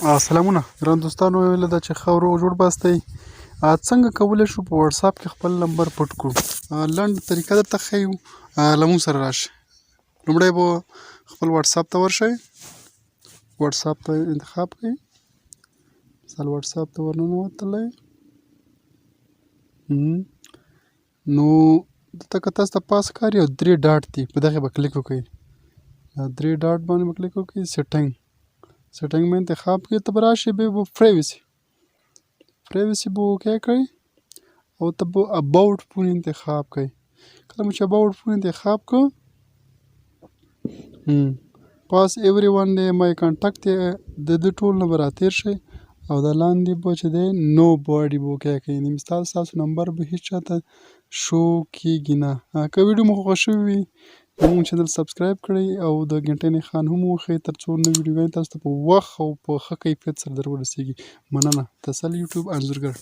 سلامونه ګران دوستانو، ویله ده چې ښه ورو جوړ باست دی. څنګه کولی شو په واتساپ کې خپل نمبر پټ کړو؟ لنډ طریقه درته ښیو. له موږ سره راشئ. لومړی به خپل واتساپ ته ورشئ. واتساپ ته انتخاب کړئ. مثال واتساپ ته ورننوتلی. نو دلته که تاسو ته پاس ښکاري او 3 ډاټ دي، په دغې به کلیک وکړئ. 3 ډاټ باندې به کلیک وکړئ. سیټنګ में انتخاب کړئ. ته به راشئ بیا به پریویسی به اوکې کړئ او ته به اباوټ فون انتخاب کړئ. کله مو چې اباوټ فون انتخاب کړ، پاس ایوری ون دی، مای کانټکټ دی، د دې ټول نه به راتېر شئ او د لاندې به چې دی نو باډي به اوکې کړئ. یعنې مثال ستاسو نمبر به هېڅ چاته شو کېږي نه. که ویډیو مو خوښه شوې وي زموږ چینل سبسکرایب کړئ او د ګنټۍ نښان هم ووهئ تر څو نوې ویډیوګانې تاسو ته په وخت او په ښه کیفیت سره در ورسېږي. مننه. تسل یوټیوب انځورګر.